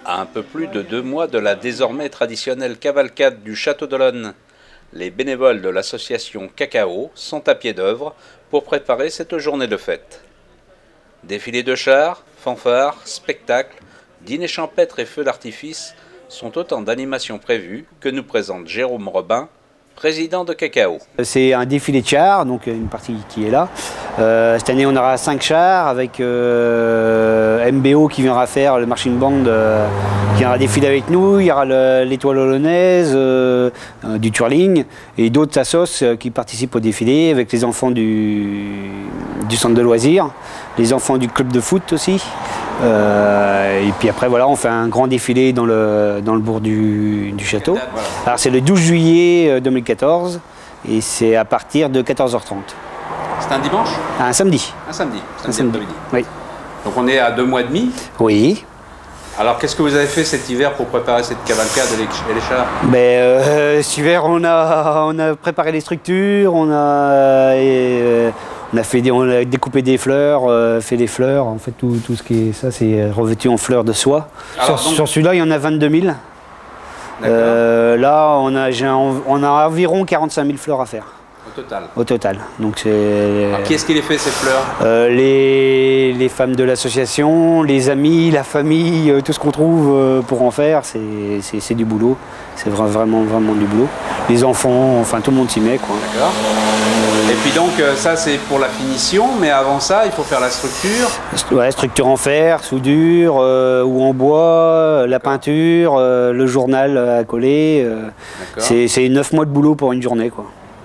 À un peu plus de 2 mois de la désormais traditionnelle cavalcade du Château d'Olonne, les bénévoles de l'association Cacao sont à pied d'œuvre pour préparer cette journée de fête. Défilés de chars, fanfares, spectacles, dîners champêtres et feux d'artifice sont autant d'animations prévues que nous présente Jérôme Robin, président de Cacao. C'est un défilé de chars, donc une partie qui est là. Cette année, on aura 5 chars avec MBO qui viendra faire le marching band qui viendra défiler avec nous. Il y aura l'étoile holonnaise, du twirling et d'autres assos qui participent au défilé avec les enfants du centre de loisirs, les enfants du club de foot aussi. Et puis après voilà, on fait un grand défilé dans le bourg du château. Alors c'est le 12 juillet 2014 et c'est à partir de 14h30. C'est un dimanche? Un samedi. Un samedi. Un samedi. Oui. Donc on est à 2 mois et demi. Oui. Alors qu'est-ce que vous avez fait cet hiver pour préparer cette cavalcade et les chars? Cet hiver on a préparé les structures, on a découpé des fleurs, fait des fleurs, en fait tout ce qui est ça c'est revêtu en fleurs de soie. Sur celui-là il y en a 22 000. Là on a environ 45 000 fleurs à faire. Au total. Donc qui est-ce qui les fait ces fleurs? Les femmes de l'association, les amis, la famille, tout ce qu'on trouve pour en faire, c'est du boulot. C'est vraiment du boulot. Les enfants, enfin tout le monde s'y met, quoi. D'accord. Et puis donc ça c'est pour la finition, mais avant ça il faut faire la structure. Ouais, structure en fer, soudure ou en bois, la peinture, le journal à coller. C'est 9 mois de boulot pour une journée, quoi.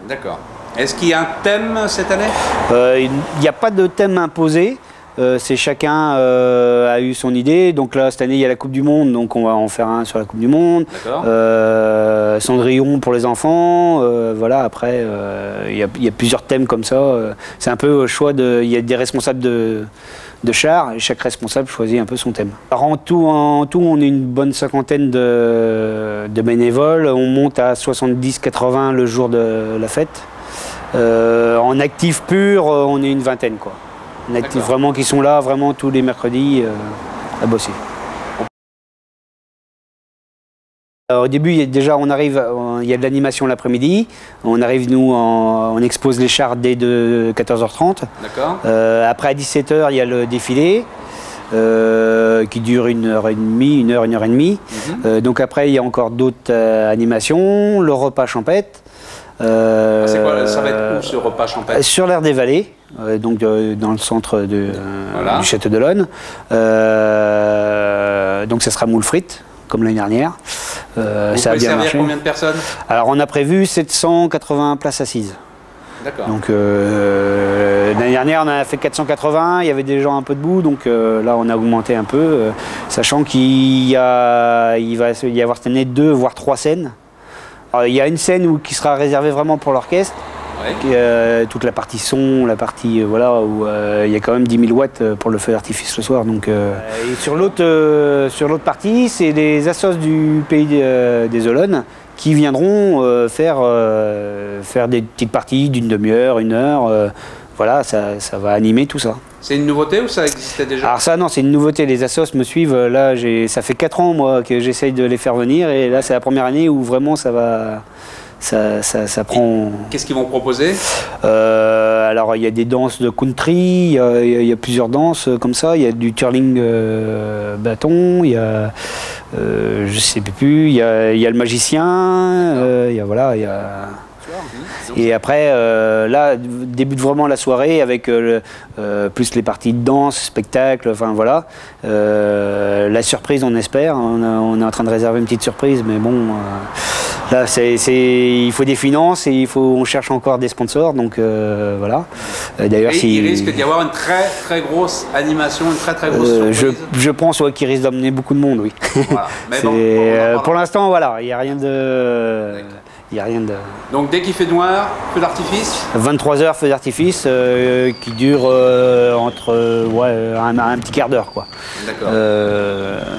D'accord. Est-ce qu'il y a un thème cette année? Il n'y a pas de thème imposé. C'est chacun a eu son idée. Donc là, cette année, il y a la Coupe du Monde, donc on va en faire un sur la Coupe du Monde. Cendrillon pour les enfants. Voilà, après, il y a plusieurs thèmes comme ça. C'est un peu au choix il y a des responsables de chars et chaque responsable choisit un peu son thème. Alors en tout, on est une bonne cinquantaine de bénévoles. On monte à 70-80 le jour de la fête. En actif pur, on est une vingtaine, quoi. En actif vraiment qui sont là vraiment tous les mercredis à bosser. Au début, on arrive, il y a de l'animation l'après-midi. On arrive, nous, on expose les chars dès 14h30. D'accord. Après, à 17h, il y a le défilé qui dure 1h30, 1h et demie. Donc après, il y a encore d'autres animations. Le repas champêtre. C'est quoi, ça va être où ce repas champêtre? Sur l'aire des Vallées, donc dans le centre du Château d'Olonne. Donc ça sera moule frites, comme l'année dernière. Ça a bien marché. Combien de personnes? Alors on a prévu 780 places assises. D'accord. Donc l'année dernière on a fait 480, il y avait des gens un peu debout, donc là on a augmenté un peu, sachant qu'il va y avoir cette année 2 voire 3 scènes. Alors, il y a une scène qui sera réservée vraiment pour l'orchestre. Ouais. Toute la partie son, la partie voilà, où il y a quand même 10 000 watts pour le feu d'artifice le soir. Donc, et sur l'autre partie, c'est les assos du pays des Olonnes qui viendront faire des petites parties d'une demi-heure, 1 heure. Voilà, ça va animer tout ça. C'est une nouveauté ou ça existait déjà? Alors ça non, c'est une nouveauté, les assos me suivent, là ça fait 4 ans moi que j'essaye de les faire venir et là c'est la première année où vraiment ça prend... Qu'est-ce qu'ils vont proposer? Alors il y a des danses de country, il y a plusieurs danses comme ça, il y a du twirling bâton, il y a je sais plus, il y a le magicien, il y a voilà, il y a... Et après, là, débute vraiment la soirée avec plus les parties de danse, spectacle, enfin voilà. La surprise, on espère. On est en train de réserver une petite surprise, mais bon, là, il faut des finances et on cherche encore des sponsors, donc voilà. D'ailleurs, il risque d'y avoir une très très grosse animation, une très très grosse surprise. Je pense qu'il risque d'amener beaucoup de monde, oui. Voilà. Mais bon, pour l'instant, voilà, il n'y a rien de... Donc dès qu'il fait noir, feu d'artifice? 23h feu d'artifice qui dure entre un petit quart d'heure, quoi. D'accord.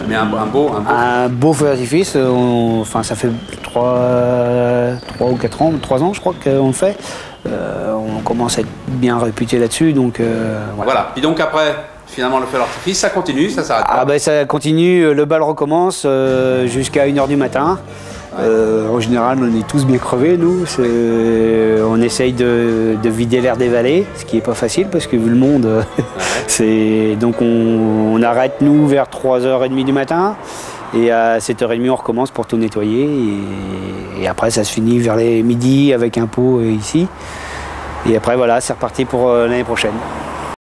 Mais un beau feu d'artifice, enfin ça fait 3 ou 4 ans, 3 ans je crois qu'on le fait. On commence à être bien réputé là-dessus, donc voilà. Puis donc après, Finalement, le feu d'artifice, ça continue, ça s'arrête pas. Ah ben ça continue, le bal recommence jusqu'à 1 h du matin. En général, on est tous bien crevés, nous. On essaye de vider l'air des vallées, ce qui n'est pas facile parce que vu le monde, donc on arrête nous vers 3 h 30 du matin et à 7 h 30 on recommence pour tout nettoyer et après ça se finit vers les midi avec un pot ici. Et après voilà, c'est reparti pour l'année prochaine.